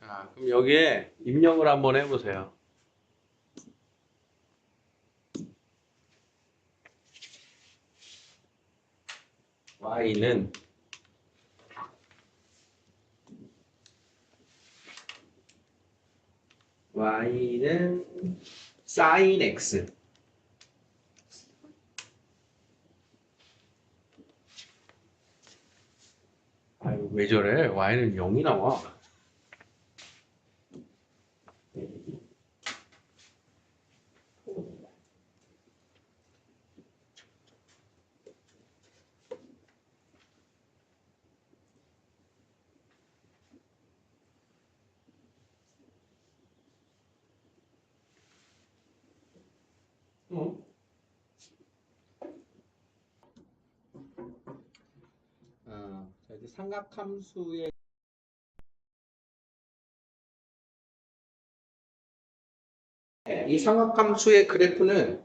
자, 그럼 여기에 입력을 한번 해보세요. y는 sin x. 아유, 왜 저래? y는 0이 나와. 어? 자, 이제 삼각함수의 이 삼각함수의 그래프는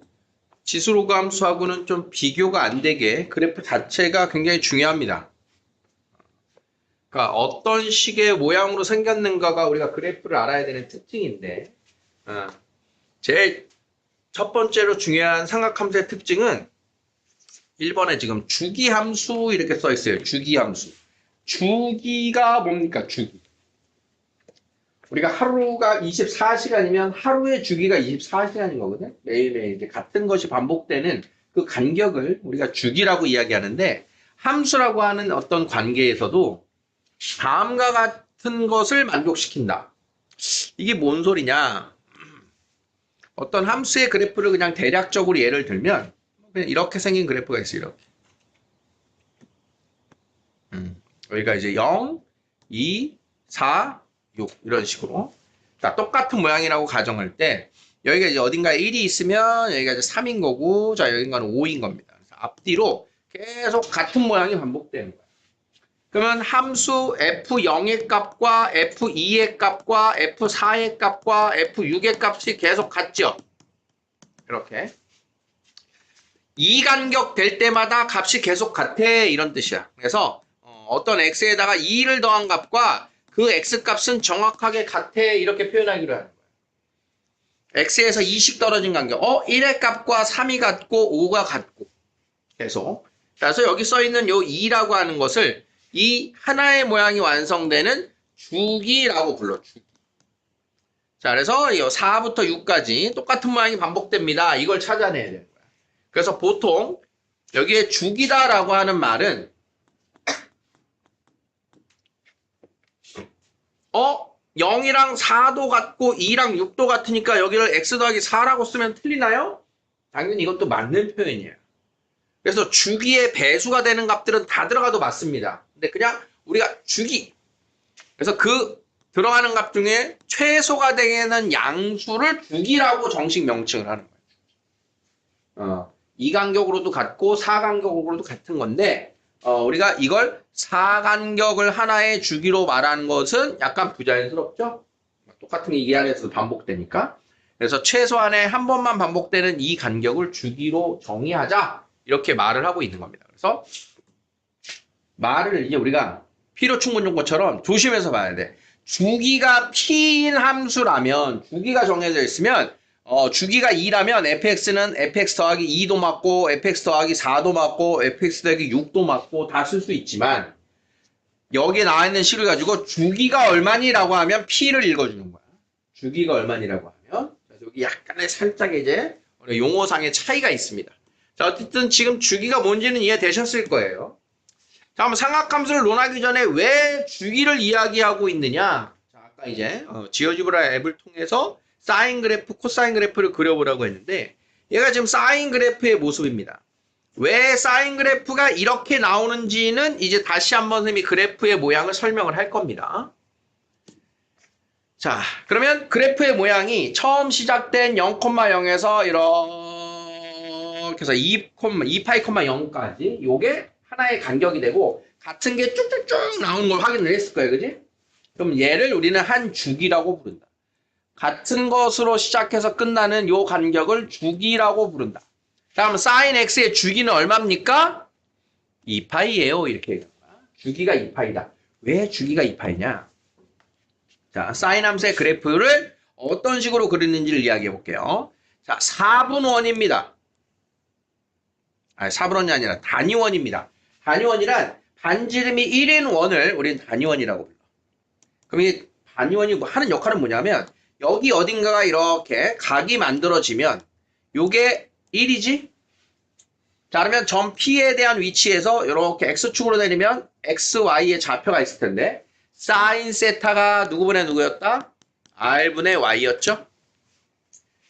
지수로그 함수하고는 좀 비교가 안 되게 그래프 자체가 굉장히 중요합니다. 그러니까 어떤 식의 모양으로 생겼는가가 우리가 그래프를 알아야 되는 특징인데, 제일 첫 번째로 중요한 삼각함수의 특징은 1번에 지금 주기함수 이렇게 써 있어요. 주기함수. 주기가 뭡니까? 주기. 우리가 하루가 24시간이면 하루의 주기가 24시간인 거거든. 매일매일 이제 같은 것이 반복되는 그 간격을 우리가 주기라고 이야기하는데, 함수라고 하는 어떤 관계에서도 다음과 같은 것을 만족시킨다. 이게 뭔 소리냐? 어떤 함수의 그래프를 그냥 대략적으로 예를 들면 그냥 이렇게 생긴 그래프가 있어요. 이렇게. 여기가 이제 0, 2, 4, 6 이런 식으로. 자, 똑같은 모양이라고 가정할 때 여기가 이제 어딘가에 1이 있으면 여기가 이제 3인 거고, 자, 여기가는 5인 겁니다. 그래서 앞뒤로 계속 같은 모양이 반복되는 거예요. 그러면 함수 f0의 값과 f2의 값과 f4의 값과 f6의 값이 계속 같죠? 이렇게. 이 간격 될 때마다 값이 계속 같아, 이런 뜻이야. 그래서 어떤 x에다가 2를 더한 값과 그 x 값은 정확하게 같아, 이렇게 표현하기로 하는 거야. x에서 2씩 떨어진 간격. 1의 값과 3이 같고 5가 같고 계속. 그래서 여기 써있는 요 2라고 하는 것을 이 하나의 모양이 완성되는 주기라고 불러. 주기. 자, 그래서 이 4부터 6까지 똑같은 모양이 반복됩니다. 이걸 찾아내야 되는 거야. 그래서 보통 여기에 주기다라고 하는 말은 0이랑 4도 같고 2랑 6도 같으니까 여기를 x 더하기 4라고 쓰면 틀리나요? 당연히 이것도 맞는 표현이에요. 그래서 주기의 배수가 되는 값들은 다 들어가도 맞습니다. 근데 그냥 우리가 주기, 그래서 그 들어가는 값 중에 최소가 되는 양수를 주기라고 정식 명칭을 하는 거예요. 2간격으로도 같고 4간격으로도 같은 건데, 우리가 이걸 4간격을 하나의 주기로 말하는 것은 약간 부자연스럽죠? 똑같은 게 이 안에서도 반복되니까. 그래서 최소한의 한 번만 반복되는 이 간격을 주기로 정의하자, 이렇게 말을 하고 있는 겁니다. 그래서 말을 이제 우리가 필요충분요법처럼 조심해서 봐야 돼. 주기가 p인 함수라면, 주기가 정해져 있으면 주기가 2라면 fx는 fx 더하기 2도 맞고 fx 더하기 4도 맞고 fx 더하기 6도 맞고 다 쓸 수 있지만, 여기에 나와 있는 식을 가지고 주기가 얼마니라고 하면 p를 읽어주는 거야. 주기가 얼마니라고 하면. 그래서 여기 약간의 살짝 이제 용어상의 차이가 있습니다. 자, 어쨌든 지금 주기가 뭔지는 이해되셨을 거예요. 자, 그럼 삼각함수를 논하기 전에 왜 주기를 이야기하고 있느냐? 자, 아까 이제 지오지브라 앱을 통해서 사인 그래프, 코사인 그래프를 그려보라고 했는데, 얘가 지금 사인 그래프의 모습입니다. 왜 사인 그래프가 이렇게 나오는지는 이제 다시 한번 선생님이 그래프의 모양을 설명을 할 겁니다. 자, 그러면 그래프의 모양이 처음 시작된 0,0에서 이렇게 해서 2파이, 0까지 요게 하나의 간격이 되고 같은 게 쭉쭉쭉 나오는 걸 확인을 했을 거예요. 그지? 그럼 얘를 우리는 한 주기라고 부른다. 같은 것으로 시작해서 끝나는 요 간격을 주기라고 부른다. 다음 sin x의 주기는 얼마입니까? 2파이예요. 이렇게 얘기합니다. 주기가 2파이다. 왜 주기가 2파이냐? 자, 사인 함수의 그래프를 어떤 식으로 그리는지를 이야기해 볼게요. 자, 4분원입니다. 아니, 4분원이 아니라 단위원입니다. 단위원이란 반지름이 1인 원을 우리는 단위원이라고 불러. 그럼 이 단위원이 하는 역할은 뭐냐면 여기 어딘가가 이렇게 각이 만들어지면 요게 1이지? 자, 그러면 점 P에 대한 위치에서 이렇게 X축으로 내리면 XY의 좌표가 있을 텐데 사인 세타가 누구분의 누구였다? R분의 Y였죠?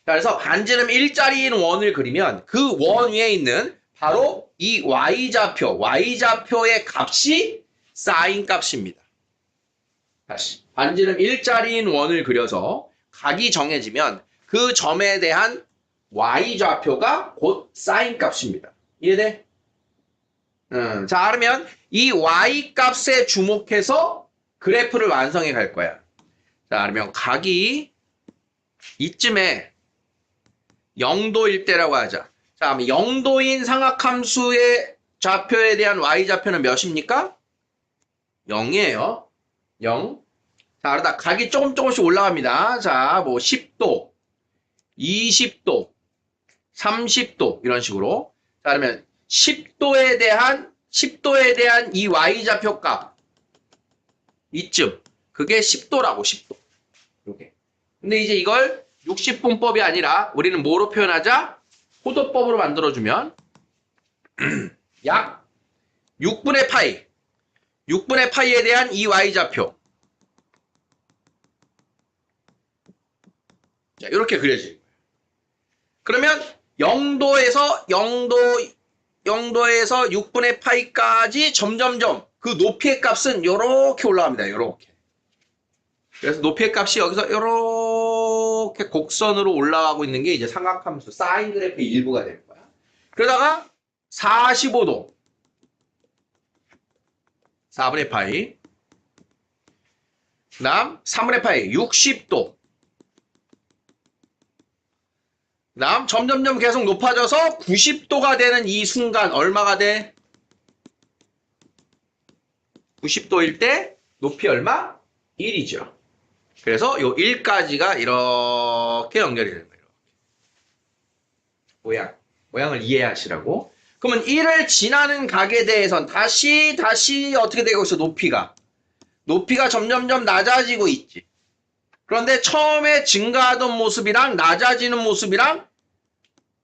자, 그래서 반지름 1짜리인 원을 그리면 그 원 위에 있는 바로 이 Y좌표의 값이 사인 값입니다. 다시 반지름 1짜리인 원을 그려서 각이 정해지면 그 점에 대한 Y좌표가 곧 사인 값입니다. 이해돼? 자, 그러면 이 Y 값에 주목해서 그래프를 완성해 갈 거야. 자, 그러면 각이 이쯤에 0도일 때라고 하자. 자, 그럼 0도인 삼각함수의 좌표에 대한 Y좌표는 몇입니까? 0이에요. 0. 자, 그러다 각이 조금씩 올라갑니다. 자, 뭐 10도, 20도, 30도 이런 식으로. 자, 그러면 10도에 대한 이 Y좌표 값 이쯤 그게 10도라고 10도. 이렇게. 근데 이제 이걸 60분법이 아니라 우리는 뭐로 표현하자? 호도법으로 만들어주면 약 6분의 파이 6분의 파이에 대한 이 Y좌표. 자, 이렇게 그려지는 거예요. 그러면 0도에서 6분의 파이까지 점점점 그 높이의 값은 이렇게 올라갑니다. 이렇게. 그래서 높이의 값이 여기서 이렇게 곡선으로 올라가고 있는 게 이제 삼각함수 사인 그래프의 일부가 되는 거야. 그러다가 45도 4분의 파이 그 다음 3분의 파이 60도 그 다음 점점점 계속 높아져서 90도가 되는 이 순간 얼마가 돼? 90도일 때 높이 얼마? 1이죠. 그래서 요 1까지가 이렇게 연결이 되는 거예요. 모양을 이해하시라고. 그러면 1을 지나는 각에 대해선 다시 어떻게 되고 있어? 높이가 점점점 낮아지고 있지. 그런데 처음에 증가하던 모습이랑 낮아지는 모습이랑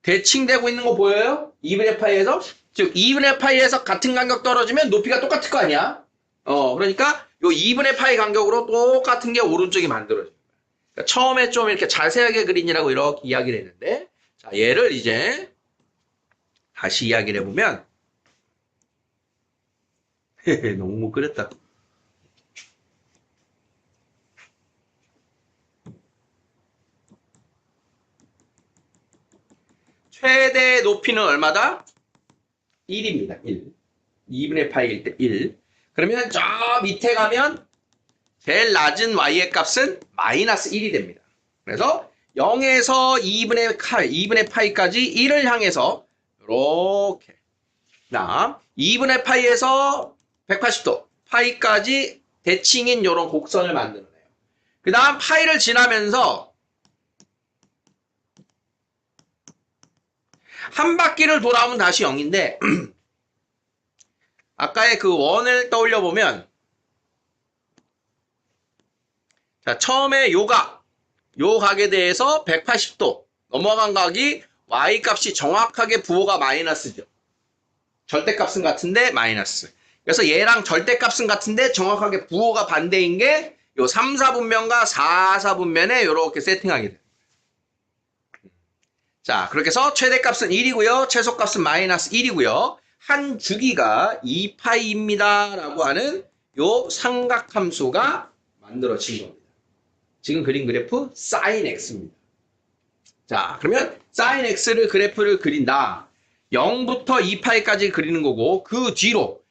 대칭되고 있는 거 보여요? 2분의 파이에서? 즉 2분의 파이에서 같은 간격 떨어지면 높이가 똑같을 거 아니야? 그러니까 요 2분의 파이 간격으로 똑같은 게 오른쪽이 만들어져요. 그러니까 처음에 좀 이렇게 자세하게 그리느라고 이렇게 이야기를 했는데 자, 얘를 이제 다시 이야기를 해보면 너무 못 그렸다. 최대 높이는 얼마다? 1입니다. 1. 2분의 파이일 때 1. 그러면 저 밑에 가면 제일 낮은 y의 값은 마이너스 1이 됩니다. 그래서 0에서 2분의 파이까지 1을 향해서 이렇게 다음 2분의 파이에서 180도 파이까지 대칭인 이런 곡선을 만드는 거예요. 그 다음 파이를 지나면서 한 바퀴를 돌아오면 다시 0인데 아까의 그 원을 떠올려 보면 자, 처음에 요 각에 대해서 180도 넘어간 각이 y 값이 정확하게 부호가 마이너스죠. 절대값은 같은데 마이너스. 그래서 얘랑 절대값은 같은데 정확하게 부호가 반대인 게 요 3, 4분면과 4, 4분면에 이렇게 세팅하게 돼요. 자, 그렇게 해서 최대값은 1이고요. 최소값은 마이너스 1이고요. 한 주기가 2파이입니다. 라고 하는 요 삼각함수가 만들어진 겁니다. 지금 그린 그래프 sin x입니다. 자, 그러면 sin x를 그래프를 그린다. 0부터 2파이까지 그리는 거고 그 뒤로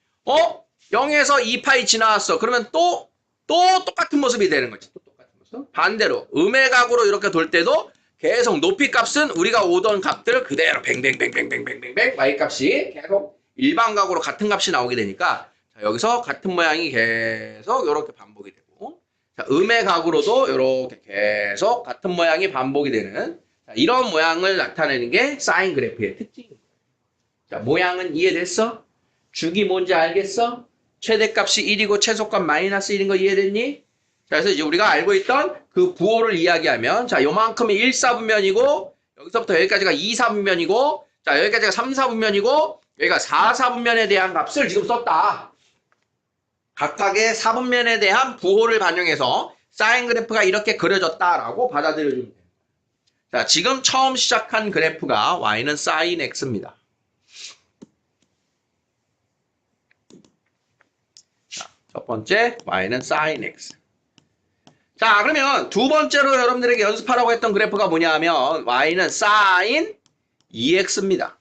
0에서 2파이 지나왔어. 그러면 또 똑같은 모습이 되는 거지. 또 똑같은 모습. 반대로 음의 각으로 이렇게 돌 때도 계속 높이 값은 우리가 오던 값들 그대로 뱅뱅뱅뱅뱅뱅뱅뱅 y 값이 계속 일반각으로 같은 값이 나오게 되니까 자, 여기서 같은 모양이 계속 이렇게 반복이 되고 자, 음의 각으로도 이렇게 계속 같은 모양이 반복이 되는 자, 이런 모양을 나타내는 게 사인 그래프의 특징입니다. 자, 모양은 이해됐어? 주기 뭔지 알겠어? 최대값이 1이고 최소값 마이너스 1인 거 이해됐니? 자, 그래서 이제 우리가 알고 있던 그 부호를 이야기하면 자, 요만큼이 1, 4분면이고 여기서부터 여기까지가 2, 4분면이고 자, 여기까지가 3, 4분면이고 여기가 4, 4분면에 대한 값을 지금 썼다. 각각의 4분면에 대한 부호를 반영해서 사인 그래프가 이렇게 그려졌다라고 받아들여주면 됩니다. 자, 지금 처음 시작한 그래프가 y는 sin x입니다. 자, 첫 번째 y는 sin x. 자, 그러면 두 번째로 여러분들에게 연습하라고 했던 그래프가 뭐냐 하면 y는 sin 2x입니다.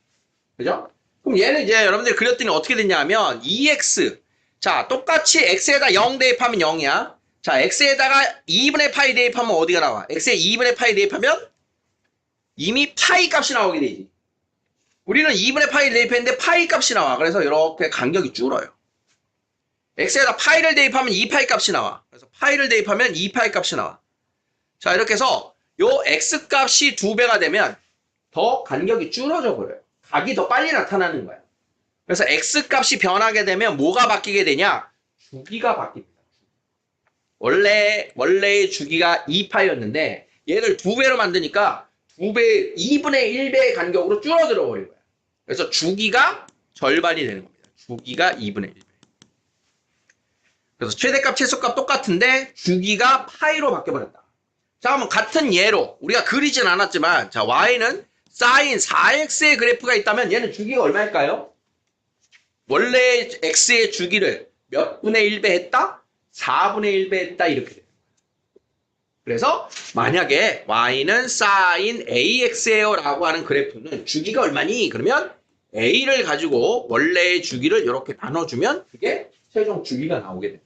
그죠? 그럼 얘는 이제 여러분들이 그렸더니 어떻게 됐냐 하면 2x. 자, 똑같이 x에다 0 대입하면 0이야. 자, x에다가 2분의 파이 대입하면 어디가 나와? x에 2분의 파이 대입하면 이미 파이 값이 나오게 되지. 우리는 2분의 파이 대입했는데 파이 값이 나와. 그래서 이렇게 간격이 줄어요. x에다 파이를 대입하면 2파이 값이 나와. 그래서 파이를 대입하면 2파이 값이 나와. 자, 이렇게 해서 요 x 값이 2배가 되면 더 간격이 줄어져 버려요. 각이 더 빨리 나타나는 거야. 그래서 x 값이 변하게 되면 뭐가 바뀌게 되냐? 주기가 바뀝니다. 원래의 주기가 2파이였는데 얘를 2배로 만드니까 2배, 2분의 1배의 간격으로 줄어들어 버린 거야. 그래서 주기가 절반이 되는 겁니다. 주기가 2분의 1배. 그래서 최대값, 최소값 똑같은데 주기가 파이로 바뀌어버렸다. 자, 그러면 같은 예로 우리가 그리진 않았지만 자, y는 sin 4x의 그래프가 있다면 얘는 주기가 얼마일까요? 원래 x의 주기를 몇 분의 1배 했다? 4분의 1배 했다 이렇게 돼요. 그래서 만약에 y는 sin ax예요 라고 하는 그래프는 주기가 얼마니? 그러면 a를 가지고 원래의 주기를 이렇게 나눠주면 그게 최종 주기가 나오게 됩니다.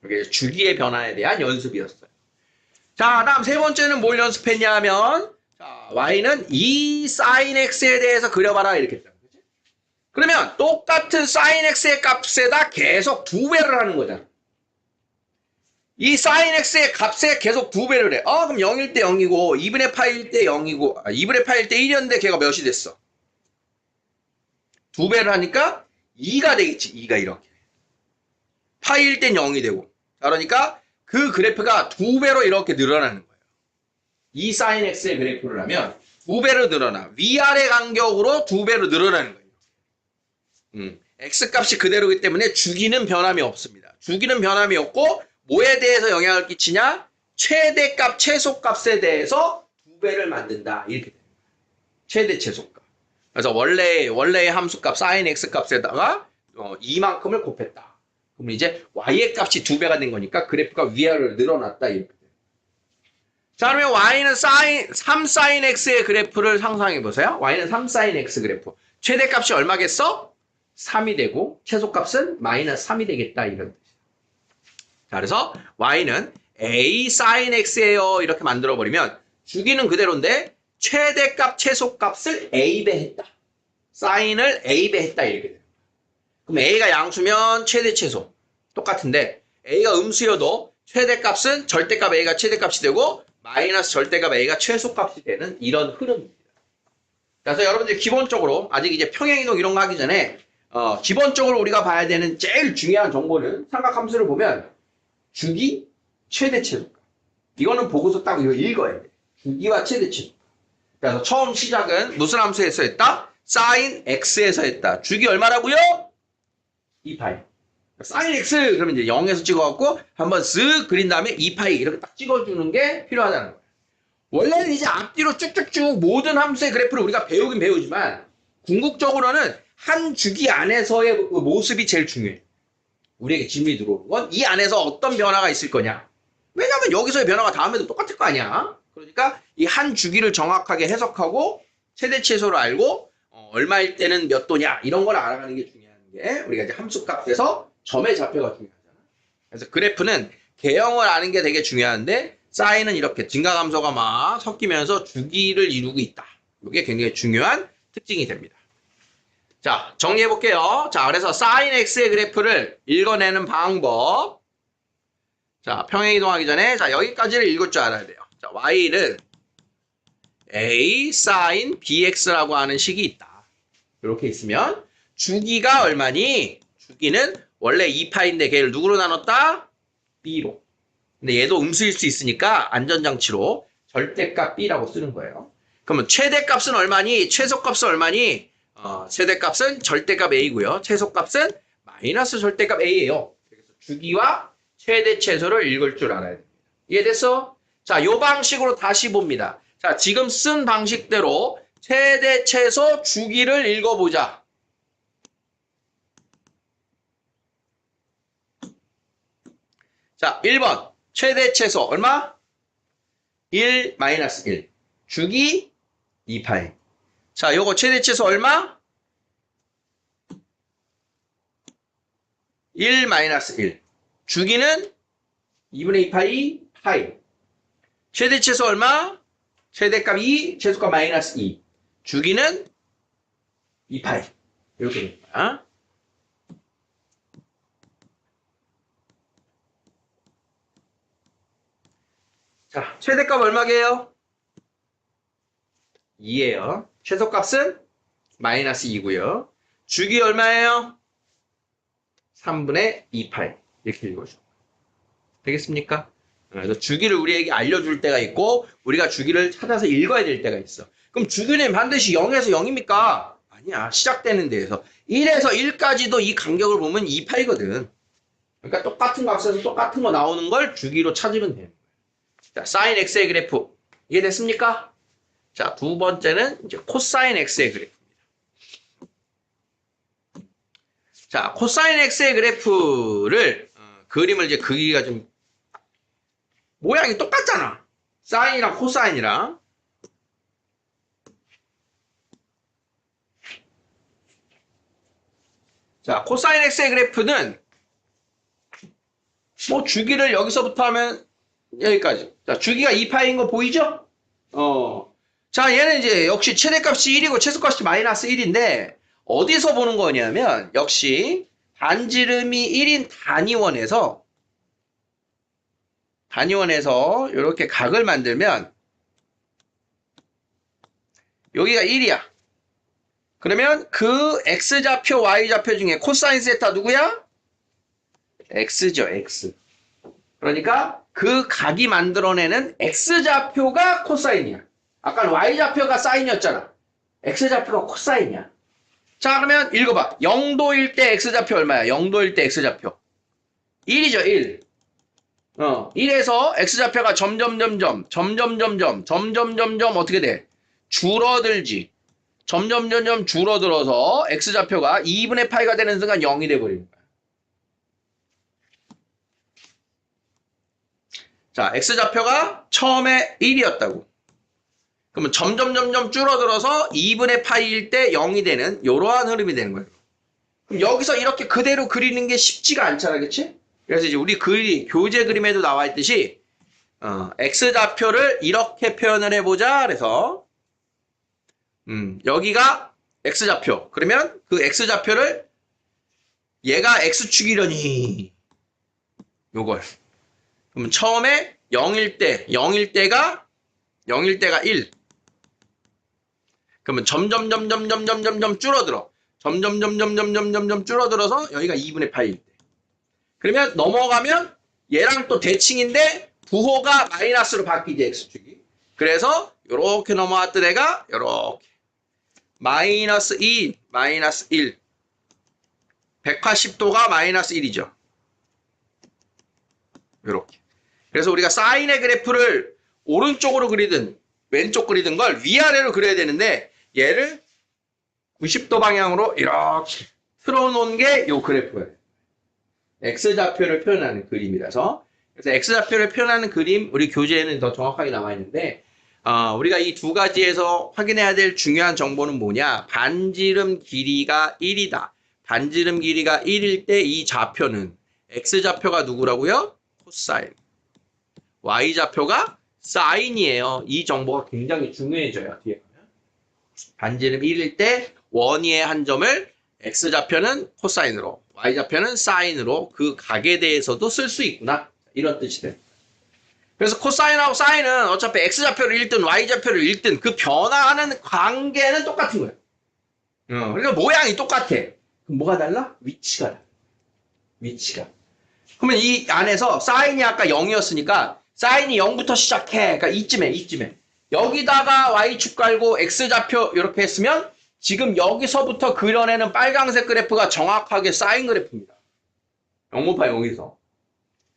이게 주기의 변화에 대한 연습이었어요. 자, 다음 세 번째는 뭘 연습했냐 하면 자, y는 이 sin x에 대해서 그려봐라 이렇게 했잖아. 그치? 그러면 똑같은 sin x의 값에다 계속 2배를 하는 거잖아. 이 sin x의 값에 계속 2배를 해. 그럼 0일 때 0이고 2분의 파일 때 0이고 2분의 파일 때 1이었는데 걔가 몇이 됐어? 2배를 하니까 2가 되겠지. 2가 이렇게. 파일 땐 0이 되고. 자, 그러니까 그 그래프가 2배로 이렇게 늘어나는 거예요. 이 sin x의 그래프를 하면 2배로 늘어나. 위아래 간격으로 2배로 늘어나는 거예요. x 값이 그대로이기 때문에 주기는 변함이 없습니다. 주기는 변함이 없고 뭐에 대해서 영향을 끼치냐? 최대값, 최소값에 대해서 2배를 만든다. 이렇게 됩니다. 최대, 최소값. 그래서 원래의 함수값 sin x 값에다가 이만큼을 곱했다. 그럼 이제 y의 값이 2배가 된 거니까 그래프가 위아래로 늘어났다. 이렇게 돼요. 자, 그러면 y는 3sin x의 그래프를 상상해 보세요. y는 3sin x 그래프. 최대값이 얼마겠어? 3이 되고 최소값은 마이너스 3이 되겠다. 이런 뜻이에요. 자, 그래서 y는 a sin x예요. 이렇게 만들어버리면 주기는 그대로인데 최대값, 최소값을 a배 했다. sine을 a배 했다. 이렇게 돼요. 그럼 a가 양수면 최대, 최소. 똑같은데 a가 음수여도 최대값은 절대값 a가 최대값이 되고 마이너스 절대값 a가 최소값이 되는 이런 흐름입니다. 그래서 여러분들 기본적으로 아직 이제 평행이동 이런 거 하기 전에 기본적으로 우리가 봐야 되는 제일 중요한 정보는 삼각함수를 보면 주기, 최대, 최소값. 이거는 보고서 딱 이거 읽어야 돼. 주기와 최대, 최소값. 그래서 처음 시작은 무슨 함수에서 했다? sin x에서 했다. 주기 얼마라고요? 2파이. sin x 그러면 이제 0에서 찍어갖고 한번 쓱 그린 다음에 2파이 이렇게 딱 찍어주는 게 필요하다는 거예요. 원래는 이제 앞뒤로 쭉쭉쭉 모든 함수의 그래프를 우리가 배우긴 배우지만 궁극적으로는 한 주기 안에서의 모습이 제일 중요해요. 우리에게 질문이 들어오는 건 이 안에서 어떤 변화가 있을 거냐. 왜냐하면 여기서의 변화가 다음에도 똑같을 거 아니야. 그러니까 이 한 주기를 정확하게 해석하고 최대 최소를 알고 얼마일 때는 몇 도냐 이런 걸 알아가는 게 중요한 게 우리가 이제 함수값에서 점의 좌표가 중요하잖아. 그래서 그래프는 개형을 아는 게 되게 중요한데 사인은 이렇게 증가감소가 막 섞이면서 주기를 이루고 있다. 이게 굉장히 중요한 특징이 됩니다. 자, 정리해 볼게요. 자, 그래서 sin x의 그래프를 읽어내는 방법. 자, 평행 이동하기 전에 자, 여기까지를 읽을 줄 알아야 돼요. 자, y는 a sin bx라고 하는 식이 있다. 이렇게 있으면 주기가 얼마니? 주기는 원래 2파인데 걔를 누구로 나눴다? b로. 근데 얘도 음수일 수 있으니까 안전장치로 절대값 b라고 쓰는 거예요. 그러면 최대값은 얼마니? 최소값은 얼마니? 최대값은 절대값 a고요. 최소값은 마이너스 절대값 a예요. 그래서 주기와 최대 최소를 읽을 줄 알아야 됩니다. 이해됐어? 자, 이 방식으로 다시 봅니다. 자, 지금 쓴 방식대로 최대 최소 주기를 읽어보자. 자, 1번 최대 최소 얼마? 1 마이너스 1 주기 2파이. 자, 요거 최대 최소 얼마? 1 마이너스 1 주기는 2분의 2파이 파이. 최대 최소 얼마? 최대값 2, 최소값 마이너스 2 주기는 2파이. 이렇게 됩니다. 자, 최대값 얼마게요? 2예요. 최소값은 마이너스 2고요. 주기 얼마예요? 3분의 2파이. 이렇게 읽어줘. 되겠습니까? 그래서 주기를 우리에게 알려줄 때가 있고 우리가 주기를 찾아서 읽어야 될 때가 있어. 그럼 주기는 반드시 0에서 0입니까? 아니야. 시작되는 데에서 1에서 1까지도 이 간격을 보면 2파이거든. 그러니까 똑같은 값에서 똑같은 거 나오는 걸 주기로 찾으면 돼요. 자, sin x의 그래프 이해됐습니까? 자, 두 번째는 이제 코사인 x의 그래프입니다. 자, 코사인 x의 그래프를 그림을 이제 그리기가 좀 모양이 똑같잖아. 사인이랑 코사인이랑. 자, 코사인 x의 그래프는 뭐 주기를 여기서부터 하면 여기까지. 자, 주기가 2파인 거 보이죠? 자, 얘는 이제 역시 최대값이 1이고 최소값이 마이너스 1인데 어디서 보는 거냐면 역시 반지름이 1인 단위원에서 이렇게 각을 만들면 여기가 1이야. 그러면 그 x좌표, y좌표 중에 코사인 세타 누구야? x죠, x. 그러니까 그 각이 만들어내는 x좌표가 코사인이야. 아까 y좌표가 사인이었잖아. x좌표가 코사인이야. 자, 그러면 읽어봐. 0도일 때 x좌표 얼마야? 0도일 때 x좌표 1이죠, 1. 1에서 x좌표가 점점 어떻게 돼? 줄어들지. 점점 줄어들어서 x좌표가 2분의 파이가 되는 순간 0이 돼버리는 거야. 자, x좌표가 처음에 1이었다고. 그러면 점점 줄어들어서 2분의 파이일 때 0이 되는 이러한 흐름이 되는 거예요. 그럼 여기서 이렇게 그대로 그리는 게 쉽지가 않잖아, 그치? 그래서 이제 우리 교재 그림에도 나와 있듯이 x좌표를 이렇게 표현을 해보자. 그래서 여기가 x좌표. 그러면 그 x좌표를 얘가 x축이려니 요걸. 그럼 처음에 0일 때가 1. 그러면 점점 줄어들어. 점점 줄어들어서 여기가 2분의 파이일 때. 그러면 넘어가면 얘랑 또 대칭인데 부호가 마이너스로 바뀌지, x축이. 그래서 이렇게 넘어왔던 애가 이렇게 마이너스 2, 마이너스 1. 180도가 마이너스 1이죠. 이렇게. 그래서 우리가 사인의 그래프를 오른쪽으로 그리든 왼쪽 그리든 걸 위아래로 그려야 되는데 얘를 90도 방향으로 이렇게 틀어놓은 게 이 그래프예요. x좌표를 표현하는 그림이라서. 그래서 x좌표를 표현하는 그림 우리 교재에는 더 정확하게 나와 있는데 우리가 이 두 가지에서 확인해야 될 중요한 정보는 뭐냐? 반지름 길이가 1이다. 반지름 길이가 1일 때 이 좌표는 x좌표가 누구라고요? 코사인. y좌표가 사인이에요. 이 정보가 굉장히 중요해져요. 뒤에 가면. 반지름 1일 때 원위의 한 점을 x좌표는 코사인으로, y좌표는 사인으로 그 각에 대해서도 쓸 수 있구나. 이런 뜻이 돼. 그래서 코사인하고 사인은 어차피 x좌표를 읽든 y좌표를 읽든 그 변화하는 관계는 똑같은 거예요. 그러니까 모양이 똑같아. 그럼 뭐가 달라? 위치가 달라. 위치가. 그러면 이 안에서 사인이 아까 0이었으니까 사인이 0부터 시작해. 그러니까 이쯤에. 여기다가 y축 깔고 x좌표 이렇게 했으면 지금 여기서부터 그려내는 빨간색 그래프가 정확하게 사인 그래프입니다. 0 곱하기 0에서.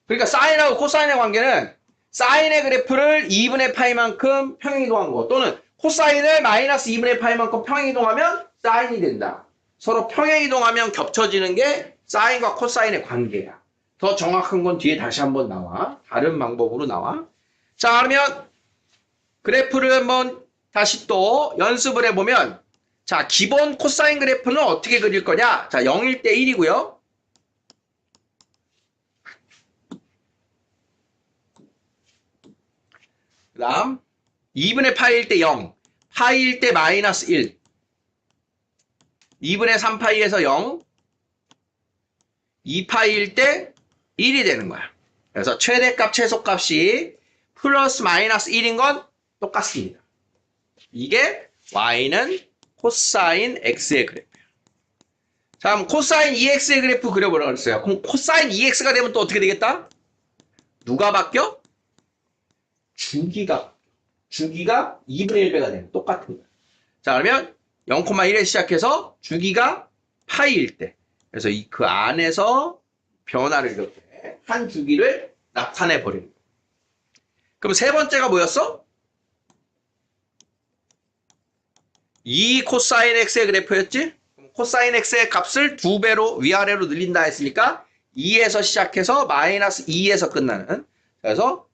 그러니까 사인하고 코사인의 관계는 사인의 그래프를 2분의 파이만큼 평행이동한 거 또는 코사인을 마이너스 2분의 파이만큼 평행이동하면 사인이 된다. 서로 평행이동하면 겹쳐지는 게 사인과 코사인의 관계야. 더 정확한 건 뒤에 다시 한번 나와. 다른 방법으로 나와. 자, 그러면 그래프를 한번 다시 또 연습을 해보면 자, 기본 코사인 그래프는 어떻게 그릴 거냐? 자, 0일 때 1이고요. 그 다음 2분의 파이일 때 0, 파이일 때 마이너스 1, 2분의 3파이에서 0, 2파이일 때 1이 되는 거야. 그래서 최대값, 최소값이 플러스 마이너스 1인 건 똑같습니다. 이게 y는 코사인 x의 그래프예요. 자, 그럼 코사인 2x의 그래프 그려보라고 했어요. 그럼 코사인 2x가 되면 또 어떻게 되겠다? 누가 바뀌어? 주기가 2분의 1배가 되는 똑같은 거야. 자, 그러면 0,1에 시작해서 주기가 파이일 때 그래서 그 안에서 변화를 이렇게 한 주기를 나타내 버리는 거야. 그럼 세 번째가 뭐였어? 2 코사인 x의 그래프였지? 코사인 x의 값을 2배로 위아래로 늘린다 했으니까 2에서 시작해서 마이너스 2에서 끝나는 그래서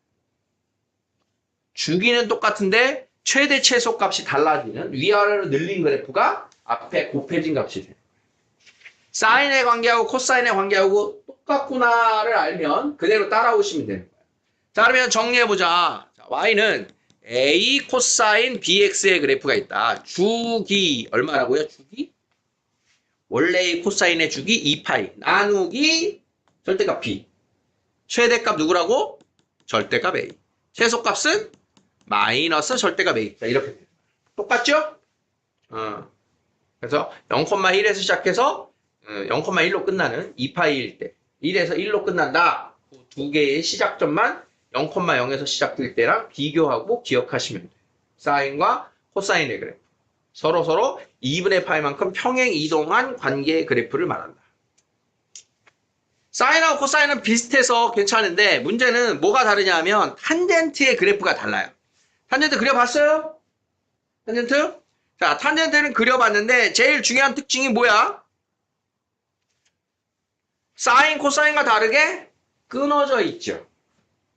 주기는 똑같은데 최대 최소 값이 달라지는 위아래로 늘린 그래프가 앞에 곱해진 값이 돼요. 사인의 관계하고 코사인의 관계하고 똑같구나를 알면 그대로 따라오시면 되는 거예요. 자, 그러면 정리해보자. 자, y는 a 코사인 bx의 그래프가 있다. 주기 얼마라고요? 주기? 원래의 코사인의 주기 2파이 나누기 절대값 b. 최대값 누구라고? 절대값 a. 최소값은 마이너스 절대값 a. 자, 이렇게 돼요. 똑같죠? 그래서 0,1에서 시작해서 0,1로 끝나는 2파이일 때 1에서 1로 끝난다. 두 개의 시작점만 0,0에서 시작될 때랑 비교하고 기억하시면 돼요. 사인과 코사인의 그래프. 서로 2분의 파이만큼 평행 이동한 관계의 그래프를 말한다. 사인하고 코사인은 비슷해서 괜찮은데 문제는 뭐가 다르냐 하면 탄젠트의 그래프가 달라요. 탄젠트 그려봤어요? 탄젠트? 자, 탄젠트는 그려봤는데 제일 중요한 특징이 뭐야? 사인, 코사인과 다르게 끊어져 있죠.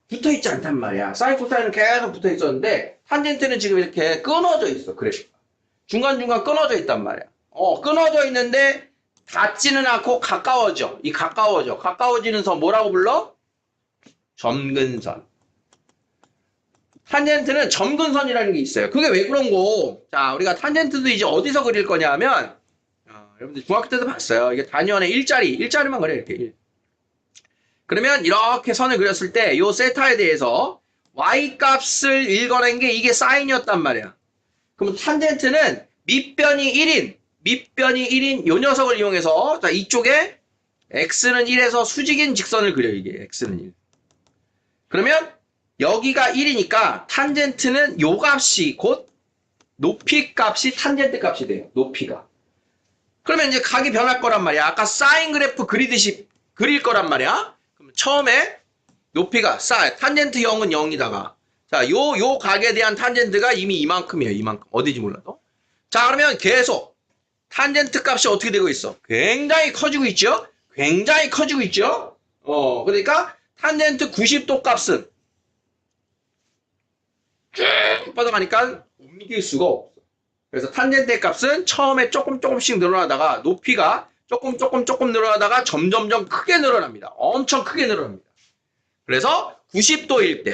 붙어 있지 않단 말이야. 사인, 코사인은 계속 붙어 있었는데 탄젠트는 지금 이렇게 끊어져 있어. 그래프가. 중간중간 끊어져 있단 말이야. 끊어져 있는데 닿지는 않고 가까워져. 가까워지는 선 뭐라고 불러? 점근선. 탄젠트는 점근선이라는 게 있어요. 그게 왜 그런 거? 자, 우리가 탄젠트도 이제 어디서 그릴 거냐 하면 여러분들 중학교 때도 봤어요. 이게 단위원의 일자리만 그려 이렇게 1. 그러면 이렇게 선을 그렸을 때 이 세타에 대해서 y 값을 읽어낸 게 이게 사인이었단 말이야. 그럼 탄젠트는 밑변이 1인 요 녀석을 이용해서 자, 이쪽에 x는 1에서 수직인 직선을 그려 이게 x는 1. 그러면 여기가 1이니까 탄젠트는 요 값이 곧 높이 값이 탄젠트 값이 돼요. 높이가. 그러면 이제 각이 변할 거란 말이야. 아까 사인 그래프 그리듯이 그릴 거란 말이야. 그럼 처음에 높이가 탄젠트 0은 0이다가 자, 요 각에 대한 탄젠트가 이미 이만큼이에요. 이만큼. 어디지 몰라도. 자, 그러면 계속 탄젠트 값이 어떻게 되고 있어? 굉장히 커지고 있죠? 그러니까 탄젠트 90도 값은 쭉 뻗어가니까 옮길 수가 없어. 그래서 탄젠트의 값은 처음에 조금씩 늘어나다가 높이가 조금 늘어나다가 점점점 크게 늘어납니다. 엄청 크게 늘어납니다. 그래서 90도일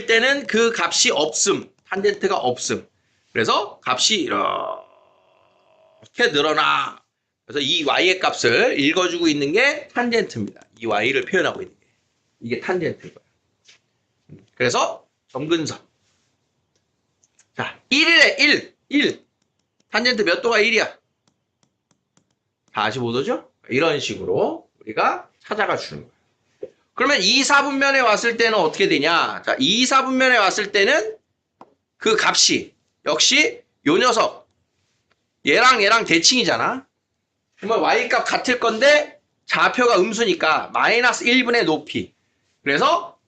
때는 그 값이 없음. 탄젠트가 없음. 그래서 값이 이렇게 늘어나. 그래서 이 y의 값을 읽어주고 있는 게 탄젠트입니다. 이 y를 표현하고 있는 게. 이게 탄젠트인 거야. 그래서 점근선. 자, 1이래, 1. 탄젠트 몇 도가 1이야? 45도죠? 이런 식으로 우리가 찾아가 주는 거야. 그러면 2, 4분면에 왔을 때는 어떻게 되냐? 자, 2, 4분면에 왔을 때는 그 값이 역시 요 녀석 얘랑 대칭이잖아. 그러면 y값 같을 건데 좌표가 음수니까 마이너스 1분의 높이. 그래서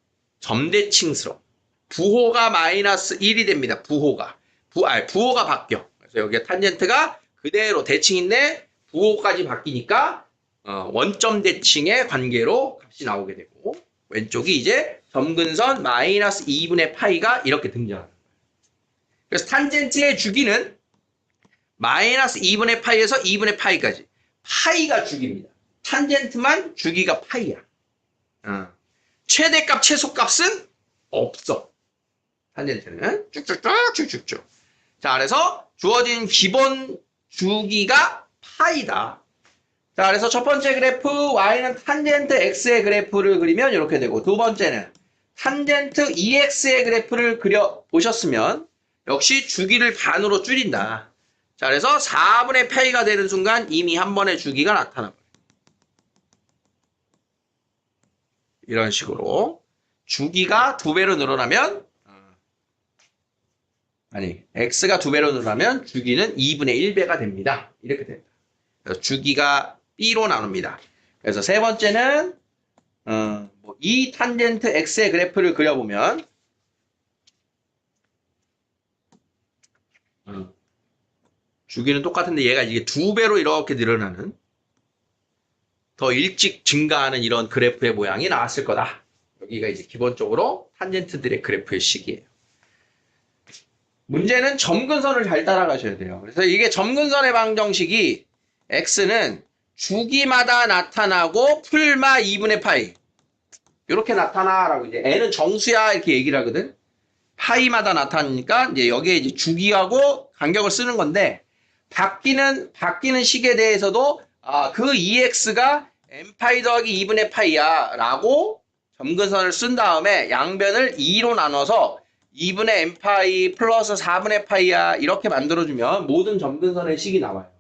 점대칭스러워. 부호가 마이너스 1이 됩니다. 부호가. 부호가 바뀌어. 그래서 여기에 탄젠트가 그대로 대칭인데 부호까지 바뀌니까 원점 대칭의 관계로 값이 나오게 되고 왼쪽이 이제 점근선 마이너스 2분의 파이가 이렇게 등장합니다. 그래서 탄젠트의 주기는 마이너스 2분의 파이에서 2분의 파이까지. 파이가 주기입니다. 탄젠트만 주기가 파이야. 최대값, 최소값은 없어. 탄젠트는 쭉쭉쭉. 자, 그래서 주어진 기본 주기가 파이다. 자, 그래서 첫 번째 그래프 y는 탄젠트 x의 그래프를 그리면 이렇게 되고 두 번째는 탄젠트 ex의 그래프를 그려 보셨으면 역시 주기를 반으로 줄인다. 자, 그래서 4분의 파이가 되는 순간 이미 한 번의 주기가 나타납니다. 이런 식으로 주기가 2배로 늘어나면 x가 2배로 늘어나면 주기는 2분의 1배가 됩니다. 이렇게 됩니다. 그래서 주기가 b로 나눕니다. 그래서 세 번째는 이 탄젠트 x의 그래프를 그려보면 주기는 똑같은데 얘가 이게 2배로 이렇게 늘어나는 더 일찍 증가하는 이런 그래프의 모양이 나왔을 거다. 여기가 이제 기본적으로 탄젠트들의 그래프의 식이에요. 문제는 점근선을 잘 따라가셔야 돼요. 그래서 이게 점근선의 방정식이 x는 주기마다 나타나고 풀마 2분의 파이 이렇게 나타나라고 이제 n은 정수야 이렇게 얘기를 하거든. 파이마다 나타나니까 이제 여기에 이제 주기하고 간격을 쓰는 건데 바뀌는 식에 대해서도 그 EX가 n파이 더하기 2분의 파이야 라고 점근선을 쓴 다음에 양변을 2로 나눠서 2분의 n파이 플러스 4분의 파이야 이렇게 만들어주면 모든 점근선의 식이 나와요.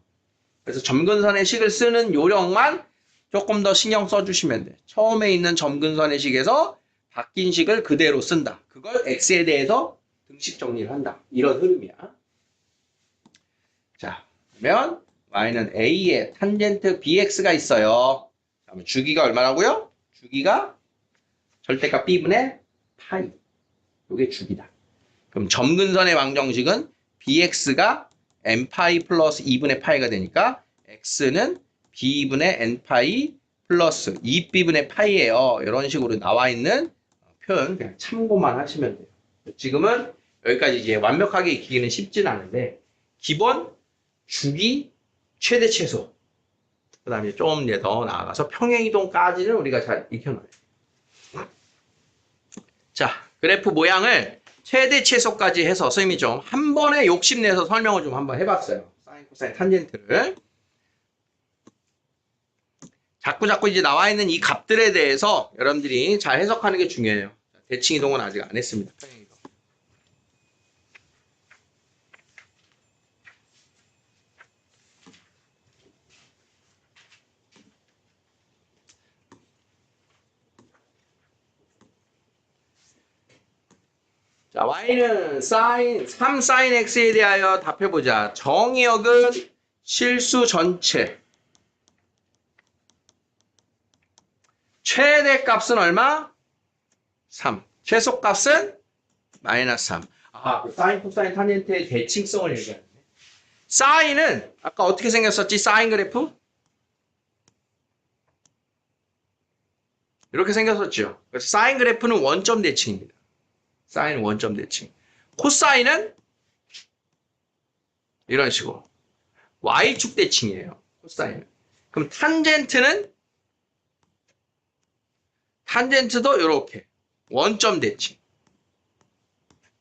그래서 점근선의 식을 쓰는 요령만 조금 더 신경 써주시면 돼. 처음에 있는 점근선의 식에서 바뀐 식을 그대로 쓴다. 그걸 x에 대해서 등식 정리를 한다. 이런 흐름이야. 자, 그러면 y는 a에 탄젠트 bx가 있어요. 그러면 주기가 얼마라고요? 주기가 절대값 b분의 파이. 이게 주기다. 그럼 점근선의 방정식은 bx가 n파이 플러스 2분의 파이가 되니까 x는 b분의 n파이 플러스 2b분의 파이예요. 이런 식으로 나와 있는 표현 그냥 참고만 하시면 돼요. 지금은 여기까지 이제 완벽하게 익히기는 쉽지는 않은데 기본 주기 최대 최소 그 다음에 좀 더 나아가서 평행이동까지는 우리가 잘 익혀놔요. 자, 그래프 모양을 최대 최소까지 해서 선생님이 좀 한 번에 욕심내서 설명을 좀 한번 해봤어요. 사인, 코사인, 탄젠트를. 자꾸 이제 나와 있는 이 값들에 대해서 여러분들이 잘 해석하는 게 중요해요. 대칭 이동은 아직 안 했습니다. 평행 이동. 자, y는 사인 3sin x에 대하여 답해보자. 정의역은 실수 전체. 최대값은 얼마? 3. 최소값은 마이너스 3. 그 사인, 코사인, 탄젠트의 대칭성을 얘기하네. 사인은 아까 어떻게 생겼었지? 사인 그래프? 이렇게 생겼었죠. 그래서 사인 그래프는 원점 대칭입니다. 사인은 원점 대칭. 코사인은 이런 식으로 y축 대칭이에요. 코사인은. 그럼 탄젠트도 이렇게 원점 대칭.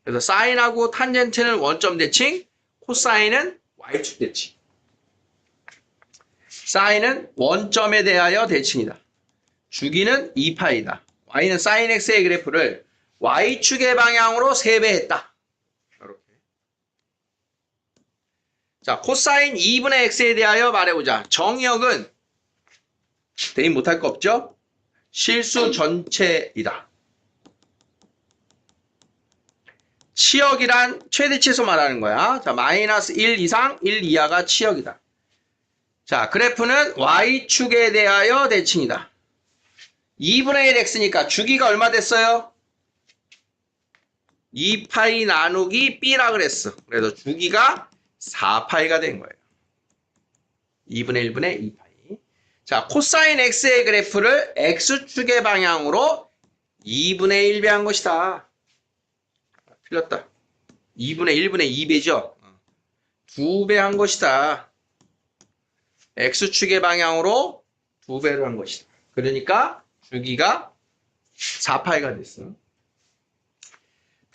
그래서 사인하고 탄젠트는 원점 대칭, 코사인은 y축 대칭. 사인은 원점에 대하여 대칭이다. 주기는 2파이다. y는 sin x의 그래프를 y축의 방향으로 3배 했다. 이렇게. 자, 코사인 2분의 x에 대하여 말해보자. 정의역은 대입 못할 거 없죠? 실수 전체이다. 치역이란 최대치수 말하는 거야. 자, 마이너스 1 이상 1 이하가 치역이다. 자, 그래프는 y축에 대하여 대칭이다. 2분의 1 x니까 주기가 얼마 됐어요? 2파이 나누기 b라 그랬어. 그래서 주기가 4파이가 된 거예요. 2분의 1분의 2파이. 자, 코사인 x의 그래프를 x축의 방향으로 2분의 1배 한 것이다. 틀렸다. 2분의 1분의 2배죠. 2배 한 것이다. x축의 방향으로 2배를 한 것이다. 그러니까 주기가 4파이가 됐어.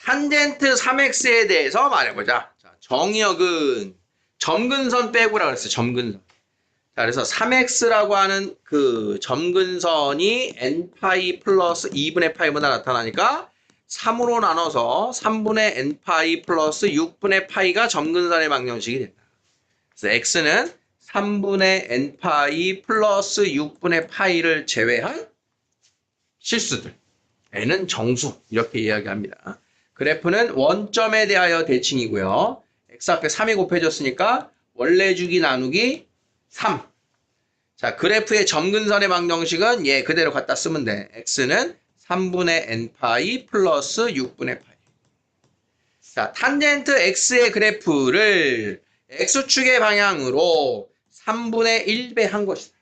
탄젠트 3x에 대해서 말해보자. 자, 정의역은 점근선 빼고라 그랬어요. 점근선. 자, 그래서 3x라고 하는 그 점근선이 n파이 플러스 2분의 파이보다 나타나니까 3으로 나눠서 3분의 n파이 플러스 6분의 파이가 점근선의 방정식이 된다. 그래서 x는 3분의 n파이 플러스 6분의 파이를 제외한 실수들. n은 정수. 이렇게 이야기합니다. 그래프는 원점에 대하여 대칭이고요. x 앞에 3이 곱해졌으니까 원래 주기 나누기 3. 자, 그래프의 점근선의 방정식은 얘 그대로 갖다 쓰면 돼. x는 3분의 n파이 플러스 6분의 파이. 자, 탄젠트 x의 그래프를 x축의 방향으로 3분의 1배 한 것이다.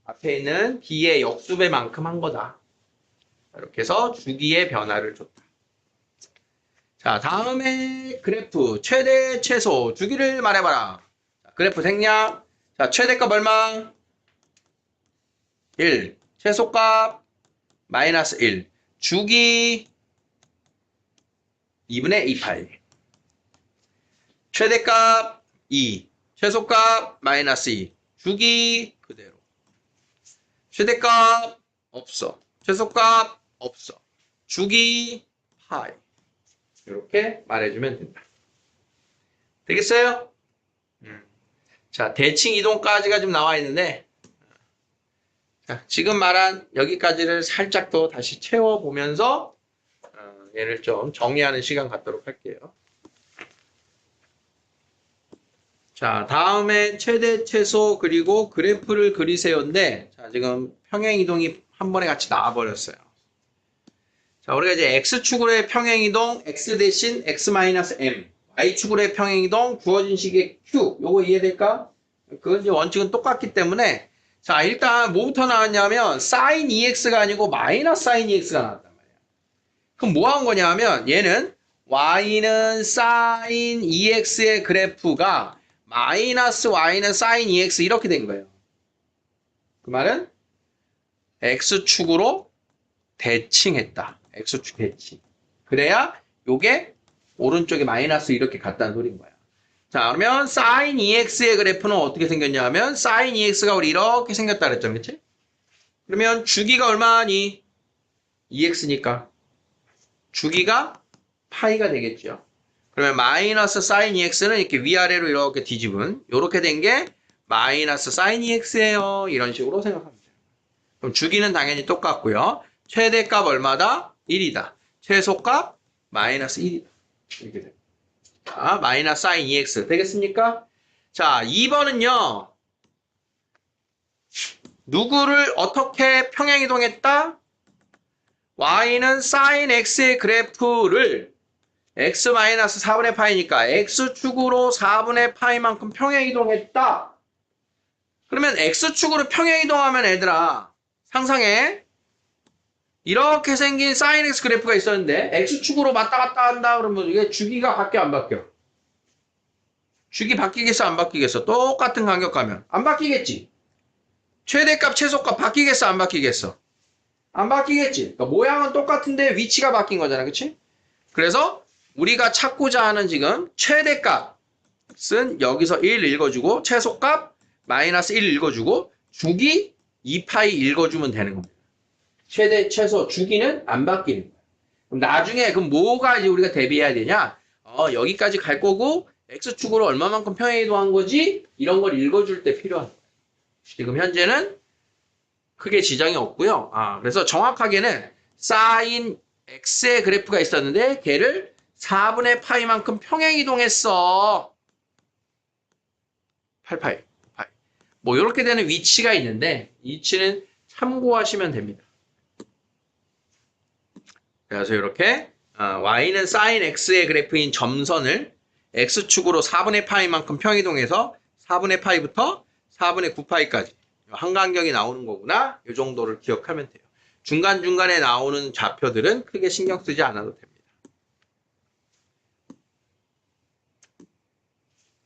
앞에 있는 b의 역수배만큼 한 거다. 이렇게 해서 주기의 변화를 줬다. 자, 다음에 그래프 최대 최소 주기를 말해봐라. 자, 그래프 생략. 자, 최대값 얼마? 1. 최소값 마이너스 1. 주기 2분의 2파이. 최대값 2. 최소값 마이너스 2. 주기 그대로. 최대값 없어. 최소값 없어. 주기 파이. 이렇게 말해주면 된다. 되겠어요? 자, 대칭 이동까지가 좀 나와 있는데, 자, 지금 말한 여기까지를 살짝 더 다시 채워보면서 얘를 좀 정리하는 시간 갖도록 할게요. 자, 다음에 최대, 최소, 그리고 그래프를 그리세요인데, 자, 지금 평행이동이 한 번에 같이 나와버렸어요. 자, 우리가 이제 x축으로의 평행이동, x 대신 x-m, y축으로의 평행이동, 주어진 식의 q, 요거 이해될까? 그건 이제 원칙은 똑같기 때문에, 자, 일단 뭐부터 나왔냐면, sin 2x가 아니고 마이너스 sin 2x가 나왔단 말이야. 그럼 뭐 한 거냐면, 얘는 y는 sin 2x의 그래프가 마이너스 y는 sin 2x 이렇게 된 거예요. 그 말은 x축으로 대칭했다. x축 대칭. 그래야 요게 오른쪽에 마이너스 이렇게 갔다는 소리인 거야. 자, 그러면 sin 2x의 그래프는 어떻게 생겼냐 하면 sin 2x가 우리 이렇게 생겼다 그랬죠. 그렇지? 그러면 주기가 얼마니? 2x니까 주기가 파이가 되겠죠. 그러면 마이너스 sin 2x는 이렇게 위아래로 이렇게 뒤집은 이렇게 된 게 마이너스 sin 2x예요. 이런 식으로 생각하면 돼요. 그럼 주기는 당연히 똑같고요. 최대값 얼마다? 1이다. 최소값 마이너스 1이다. 이렇게 됩니다. 자, 마이너스 sin 2x 되겠습니까? 자, 2번은요. 누구를 어떻게 평행이동했다? y는 sin x의 그래프를 x-4분의 파이니까 x축으로 4분의 파이만큼 평행이동했다. 그러면 x축으로 평행이동하면 얘들아 상상해. 이렇게 생긴 sin x 그래프가 있었는데 x축으로 왔다 갔다 한다 그러면 이게 주기가 바뀌어 안 바뀌어? 주기 바뀌겠어 안 바뀌겠어? 똑같은 간격하면 안 바뀌겠지. 최대값 최소값 바뀌겠어 안 바뀌겠어? 안 바뀌겠지. 그러니까 모양은 똑같은데 위치가 바뀐 거잖아. 그치? 그래서 우리가 찾고자 하는 지금 최대값은 여기서 1 읽어주고 최소값 마이너스 1 읽어주고 주기 2파이 읽어주면 되는 겁니다. 최대, 최소, 주기는 안 바뀌는 거야. 그럼 나중에 그럼 뭐가 이제 우리가 대비해야 되냐? 여기까지 갈 거고 x축으로 얼마만큼 평행이동한 거지? 이런 걸 읽어줄 때 필요한 거야. 지금 현재는 크게 지장이 없고요. 그래서 정확하게는 사인 x의 그래프가 있었는데 걔를 4분의 파이만큼 평행이동했어. 88. 뭐 이렇게 되는 위치가 있는데 이 위치는 참고하시면 됩니다. 그래서 이렇게 y는 sin x의 그래프인 점선을 x축으로 4분의 파이만큼 평이동해서 4분의 파이부터 4분의 9파이까지 한간격이 나오는 거구나. 이 정도를 기억하면 돼요. 중간중간에 나오는 좌표들은 크게 신경 쓰지 않아도 됩니다.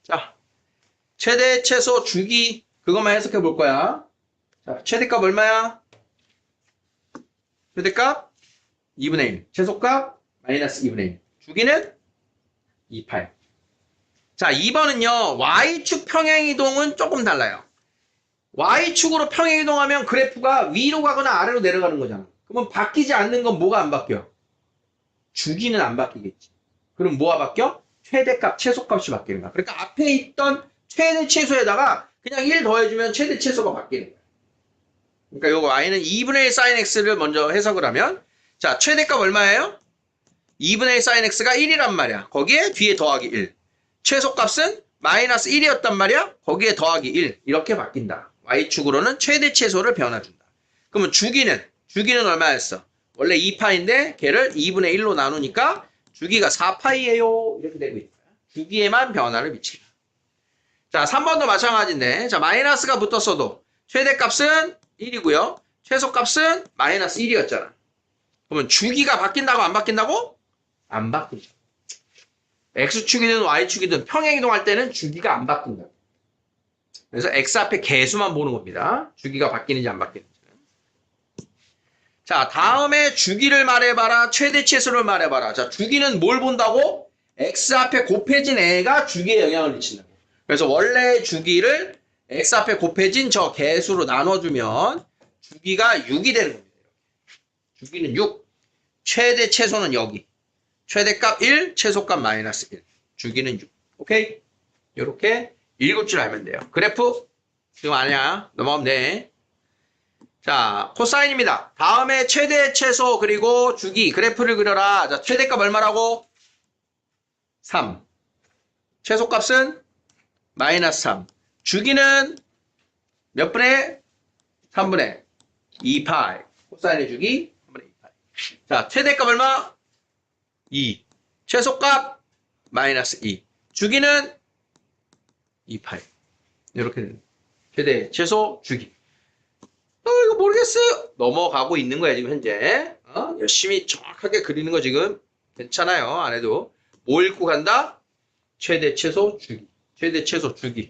자, 최대, 최소, 주기 그것만 해석해 볼 거야. 자, 최대값 얼마야? 최대값 2분의 1. 최소값 마이너스 2분의 1. 주기는 28. 자, 2번은요. Y축 평행이동은 조금 달라요. Y축으로 평행이동하면 그래프가 위로 가거나 아래로 내려가는 거잖아. 그러면 바뀌지 않는 건 뭐가 안 바뀌어? 주기는 안 바뀌겠지. 그럼 뭐가 바뀌어? 최대값, 최소값이 바뀌는 거야. 그러니까 앞에 있던 최대, 최소에다가 그냥 1 더해주면 최대, 최소가 바뀌는 거야. 그러니까 요거 y는 2분의 1 sin x를 먼저 해석을 하면 자, 최대값 얼마예요? 2분의 1 sin x가 1이란 말이야. 거기에 뒤에 더하기 1. 최소값은 마이너스 1이었단 말이야. 거기에 더하기 1. 이렇게 바뀐다. y축으로는 최대 최소를 변화준다. 그러면 주기는 얼마였어? 원래 2파인데 걔를 2분의 1로 나누니까 주기가 4파이예요. 이렇게 되고 있다. 주기에만 변화를 미친다. 자, 3번도 마찬가지인데 자, 마이너스가 붙었어도 최대값은 1이고요. 최소값은 마이너스 1이었잖아. 그러면 주기가 바뀐다고 안 바뀐다고? 안 바뀌죠. x축이든 y축이든 평행이동할 때는 주기가 안 바뀐다. 그래서 x 앞에 개수만 보는 겁니다. 주기가 바뀌는지 안 바뀌는지. 자, 다음에 주기를 말해봐라. 최대 최소를 말해봐라. 자, 주기는 뭘 본다고? x 앞에 곱해진 애가 주기에 영향을 미친다고. 그래서 원래 주기를 x 앞에 곱해진 저 개수로 나눠주면 주기가 6이 되는 겁니다. 주기는 6. 최대 최소는 여기. 최대값 1, 최소값 마이너스 1. 주기는 6. 오케이? 이렇게 읽을 줄 알면 돼요. 그래프? 지금 아니야. 넘어가면 돼. 자, 코사인입니다. 다음에 최대, 최소, 그리고 주기. 그래프를 그려라. 자, 최대값 얼마라고? 3. 최소값은? 마이너스 3. 주기는 몇 분의? 3분의 2파이. 코사인의 주기 3분의 2파이. 자, 최대값 얼마? 2. 최소값 마이너스 2. 주기는 2파이. 이렇게 됩니다. 최대, 최소, 주기. 이거 모르겠어요. 넘어가고 있는 거야, 지금 현재. 열심히 정확하게 그리는 거 지금 괜찮아요. 안 해도. 뭐 읽고 간다? 최대, 최소, 주기. 최대, 최소, 주기.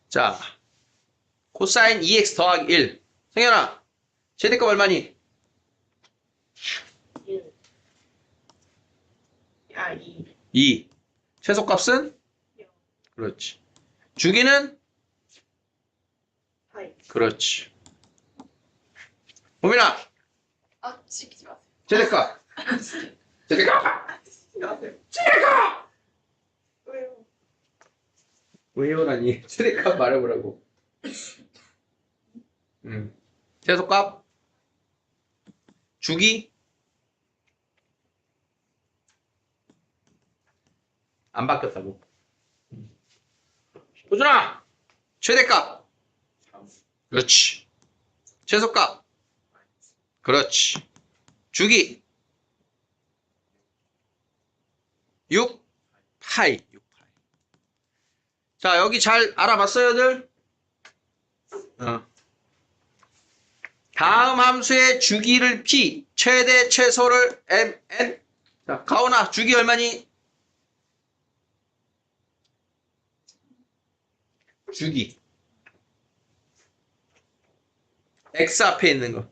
자, 코사인 2x 더하기 1. 성현아, 최대값 얼마니? 1. 야, 2. 2. 최소값은? 0. 그렇지. 주기는? 파이. 그렇지. 보민아, 시키지 마세요. 최대값. 최대값. 시키지 마세요. 최대값. 왜요? 왜요라니? 최대값 말해보라고. 최소값. 주기. 안 바뀌었다고. 호준아, 최대값. 그렇지. 최소값. 그렇지. 주기. 6 파이. 6 파이. 자, 여기 잘 알아봤어요들? 다음 함수의 주기를 p, 최대 최소를 mn. 자, 가온아, 주기 얼마니? 주기. x 앞에 있는 거.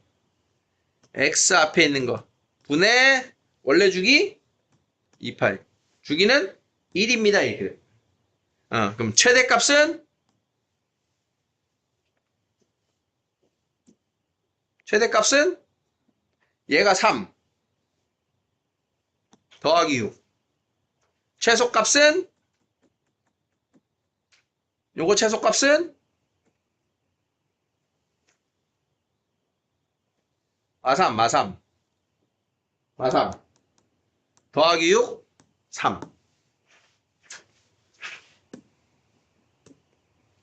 x 앞에 있는 거. 분의 원래 주기 28. 주기는 1입니다. 이렇게. 그럼 최대값은 얘가 3 더하기 6. 최소값은 요거 최소값은 마삼 더하기 6 3.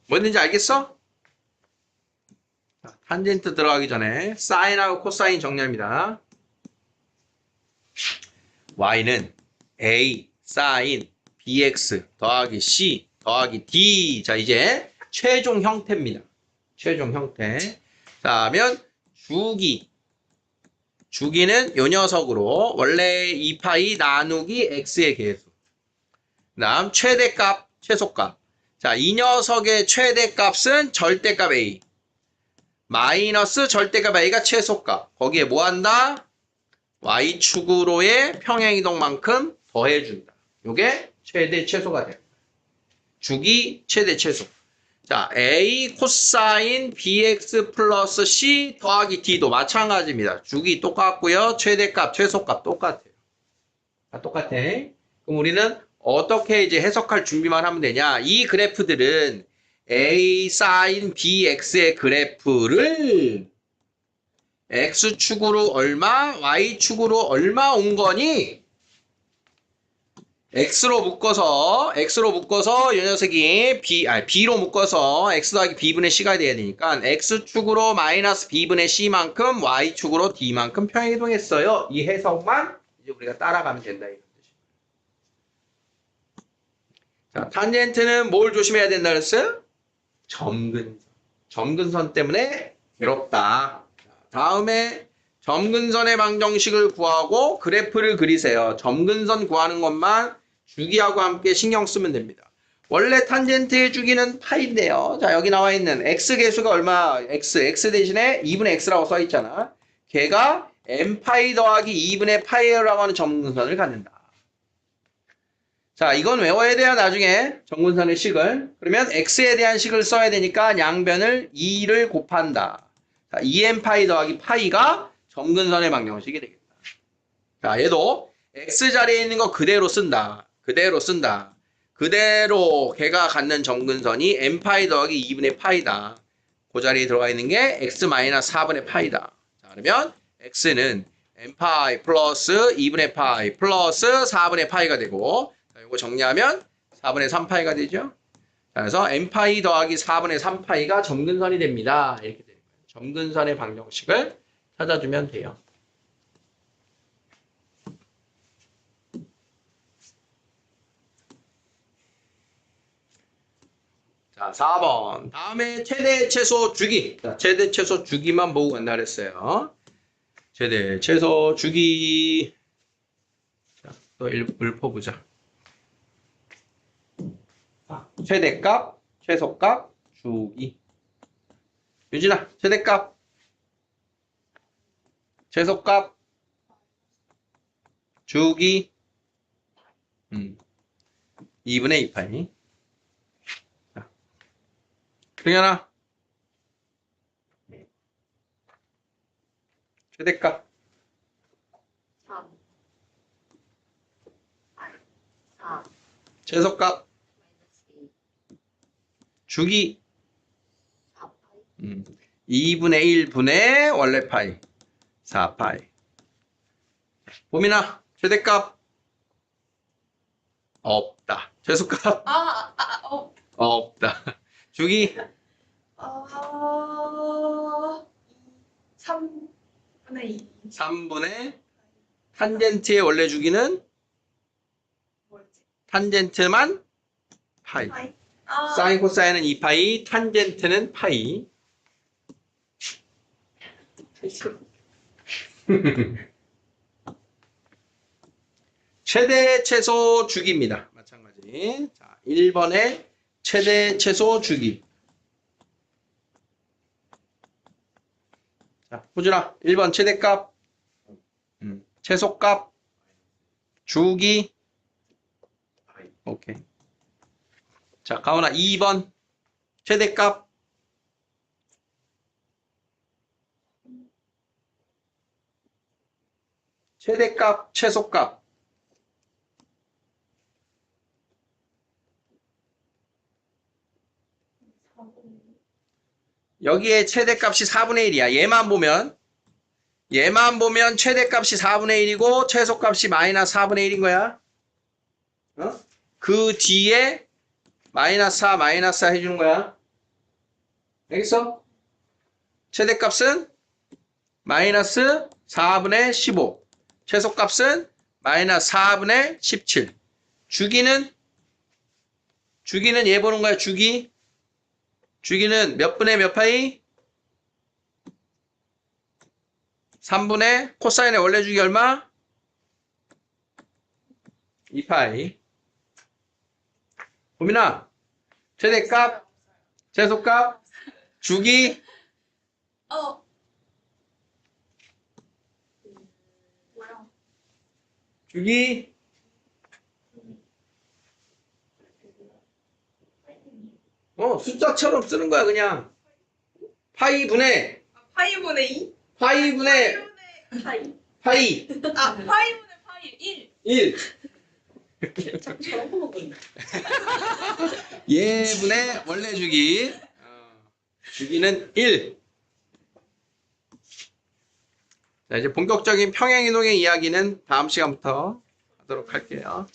뭔지 알겠어? 자, 탄젠트 들어가기 전에 사인하고 코사인 정리합니다. y는 a 사인 bx 더하기 c 더하기 d. 자, 이제 최종 형태입니다. 최종 형태. 자, 하면 주기는 요 녀석으로 원래 2파이 나누기 x의 계수. 그 다음 최대값, 최소값. 자, 이 녀석의 최대값은 절대값 a 마이너스 절대값 a가 최소값. 거기에 뭐 한다? y축으로의 평행이동만큼 더해준다. 요게 최대 최소가 됩니다. 주기 최대 최소. 자, a 코사인 bx 플러스 c 더하기 d도 마찬가지입니다. 주기 똑같고요. 최대값, 최소값 똑같아요. 똑같아. 그럼 우리는 어떻게 이제 해석할 준비만 하면 되냐? 이 그래프들은 a 사인 bx의 그래프를 x축으로 얼마, y축으로 얼마 온 거니? x로 묶어서 이 녀석이 b로 묶어서 x 더하기 b분의 c가 돼야 되니까 x축으로 마이너스 b분의 c만큼 y축으로 d만큼 평행이동했어요. 이 해석만 이제 우리가 따라가면 된다. 이런 뜻입니다. 자, 탄젠트는 뭘 조심해야 된다 그랬어요? 점근선 때문에 괴롭다. 다음에 점근선의 방정식을 구하고 그래프를 그리세요. 점근선 구하는 것만 주기하고 함께 신경 쓰면 됩니다. 원래 탄젠트의 주기는 파인데요. 자, 여기 나와 있는 x 계수가 얼마? x 대신에 2분의 x라고 써 있잖아. 걔가 n파이 더하기 2분의 파이라고 하는 점근선을 갖는다. 자, 이건 외워야 돼요. 나중에 점근선의 식을. 그러면 x에 대한 식을 써야 되니까 양변을 2를 곱한다. 자, 2n파이 더하기 파이가 점근선의 방정식이 되겠다. 자, 얘도 x 자리에 있는 거 그대로 쓴다. 그대로 걔가 갖는 점근선이 n파이 더하기 2분의 파이다. 그 자리에 들어가 있는 게 x 마이너스 4분의 파이다. 자, 그러면 x는 n파이 플러스 2분의 파이 플러스 4분의 파이가 되고, 자, 이거 정리하면 4분의 3파이가 되죠. 자, 그래서 n파이 더하기 4분의 3파이가 점근선이 됩니다. 이렇게 되는 거예요. 점근선의 방정식을 찾아주면 돼요. 자, 4번. 다음에 최대 최소 주기. 자, 최대 최소 주기만 보고 간다 그랬어요. 최대 최소 주기. 자, 또 읊어보자. 최대값, 최소값, 주기. 유진아, 최대값, 최소값, 주기. 2분의 2파이. 승현아, 최대값 3 4 최소값 마이너스 2 주기 4파이 2분의 1분의 원래 파이 4파이. 보민아, 최대값 없다. 최소값 없다. 주기 3분의 2 3분의 탄젠트의 원래 주기는 뭐였지? 탄젠트만 파이. 파이? 사인 코사인은 2파이, 탄젠트는 파이. 최대 최소 주기입니다. 마찬가지. 자, 1번의 최대 최소 주기. 자, 호준아, 1번 최대값, 최소값, 주기. 오케이. 자, 가온아, 2번 최대값, 최대값, 최소값. 여기에 최대값이 4분의 1이야. 얘만 보면 최대값이 4분의 1이고 최소값이 마이너스 4분의 1인 거야. 어? 그 뒤에 마이너스 4, 마이너스 4 해주는 거야. 알겠어? 최대값은 마이너스 4분의 15. 최소값은 마이너스 4분의 17. 주기는 얘 보는 거야. 주기는 몇 분의 몇 파이? 3분의 코사인의 원래 주기 얼마? 2파이. 보민아, 최대값, 최소값, 주기, 뭐야? 주기, 숫자처럼 쓰는 거야, 그냥. 파이분의, 파이분의 2? 파이분의, 파이. 파이, 파이분의 파이 1. 1. 저런 거 먹고 있네. 얘분의 원래 주기. 주기는 1. 자, 이제 본격적인 평행이동의 이야기는 다음 시간부터 하도록 할게요.